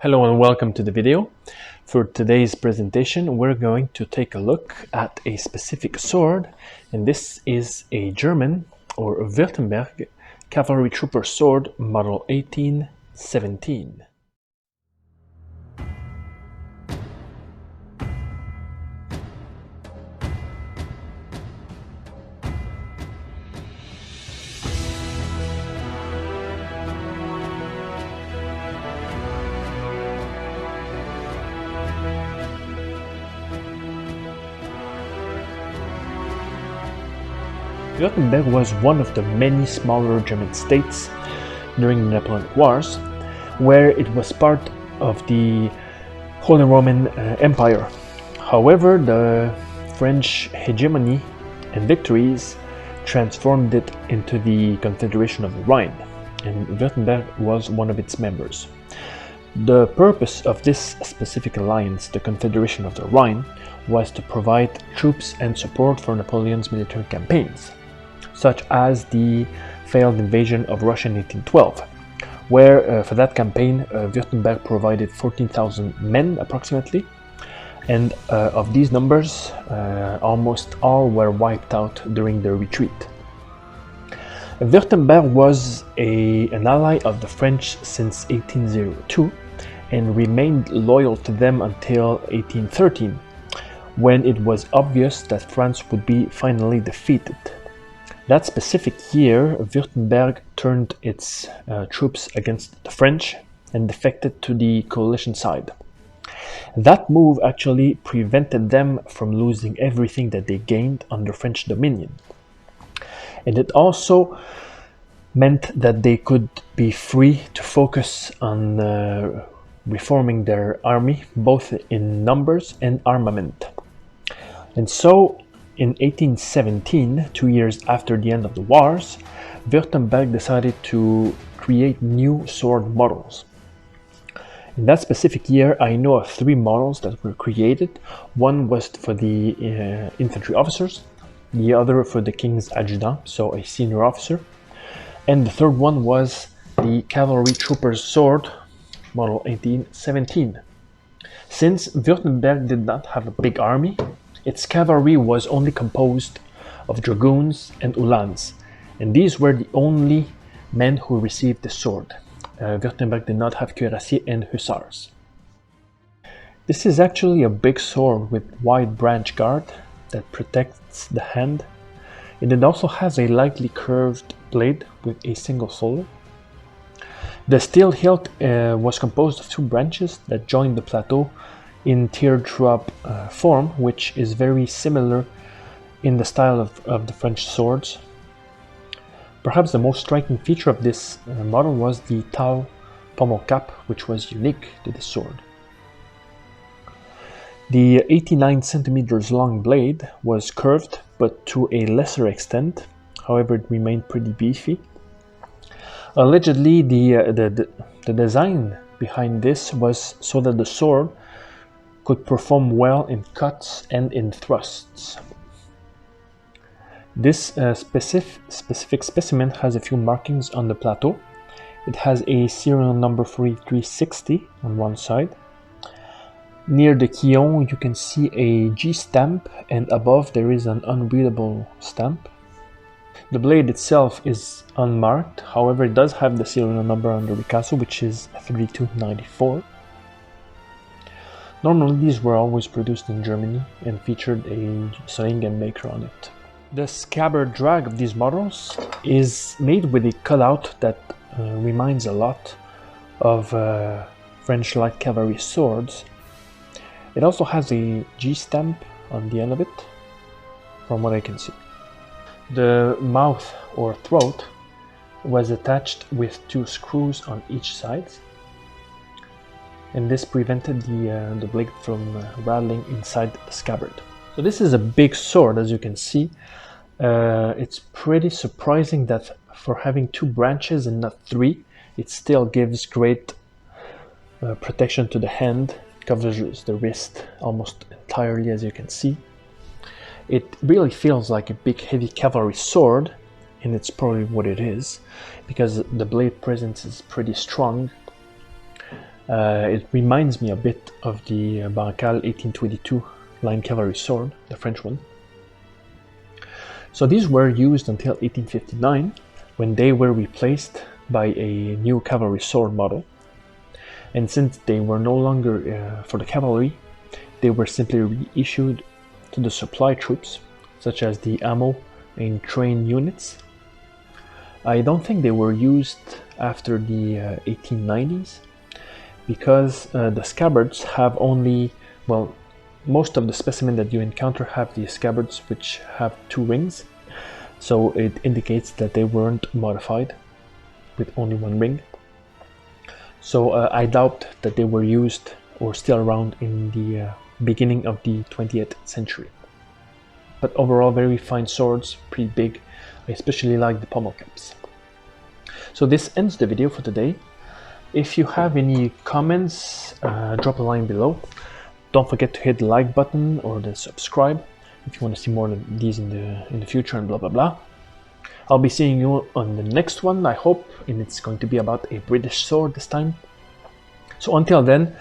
Hello and welcome to the video. For today's presentation, we're going to take a look at a specific sword, and this is a German or Wurttemberg cavalry trooper sword model 1817. Wurttemberg was one of the many smaller German states during the Napoleonic Wars, where it was part of the Holy Roman Empire. However, the French hegemony and victories transformed it into the Confederation of the Rhine, and Wurttemberg was one of its members. The purpose of this specific alliance, the Confederation of the Rhine, was to provide troops and support for Napoleon's military campaigns, such as the failed invasion of Russia in 1812, where for that campaign Wurttemberg provided 14,000 men approximately, and of these numbers almost all were wiped out during the retreat. Wurttemberg was an ally of the French since 1802 and remained loyal to them until 1813, when it was obvious that France would be finally defeated. That specific year, Wurttemberg turned its troops against the French and defected to the coalition side. That move actually prevented them from losing everything that they gained under French dominion. And it also meant that they could be free to focus on reforming their army, both in numbers and armament. And so, in 1817, 2 years after the end of the wars, Wurttemberg decided to create new sword models. In that specific year, I know of 3 models that were created. One was for the infantry officers, the other for the king's adjutant, so a senior officer, and the third one was the cavalry trooper's sword, model 1817. Since Wurttemberg did not have a big army, its cavalry was only composed of dragoons and uhlans, and these were the only men who received the sword. Wurttemberg did not have cuirassiers and hussars. This is actually a big sword with wide branch guard that protects the hand, and it also has a lightly curved blade with a single folder. The steel hilt was composed of 2 branches that joined the plateau in teardrop form, which is very similar in the style of the French swords. Perhaps the most striking feature of this model was the tall pommel cap, which was unique to this sword. The 89 centimeters long blade was curved, but to a lesser extent. However, it remained pretty beefy. Allegedly, the design behind this was so that the sword could perform well in cuts and in thrusts. This specific specimen has a few markings on the plateau. It has a serial number 4360 on one side. Near the quillon you can see a G stamp, and above there is an unreadable stamp. The blade itself is unmarked, however it does have the serial number on the ricasso, which is 3294. Normally these were always produced in Germany and featured a Solingen maker on it. The scabbard drag of these models is made with a cutout that reminds a lot of French light cavalry swords. It also has a G stamp on the end of it, from what I can see. The mouth or throat was attached with 2 screws on each side, and this prevented the blade from rattling inside the scabbard. So this is a big sword, as you can see. It's pretty surprising that for having 2 branches and not 3, it still gives great protection to the hand. It covers the wrist almost entirely, as you can see. It really feels like a big heavy cavalry sword, and it's probably what it is, because the blade presence is pretty strong. It reminds me a bit of the Bancal 1822 line cavalry sword, the French one. So these were used until 1859, when they were replaced by a new cavalry sword model. And since they were no longer for the cavalry, they were simply reissued to the supply troops, such as the ammo and train units. I don't think they were used after the 1890s, because the scabbards have only, well, most of the specimens that you encounter have the scabbards which have 2 rings, so it indicates that they weren't modified with only 1 ring. So I doubt that they were used or still around in the beginning of the 20th century. But overall, very fine swords, pretty big. I especially like the pommel caps. So this ends the video for today. If you have any comments, drop a line below. Don't forget to hit the like button or the subscribe if you want to see more of these in the future and blah blah blah. I'll be seeing you on the next one, I hope, and it's going to be about a British sword this time. So until then,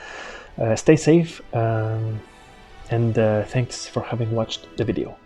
stay safe, and thanks for having watched the video.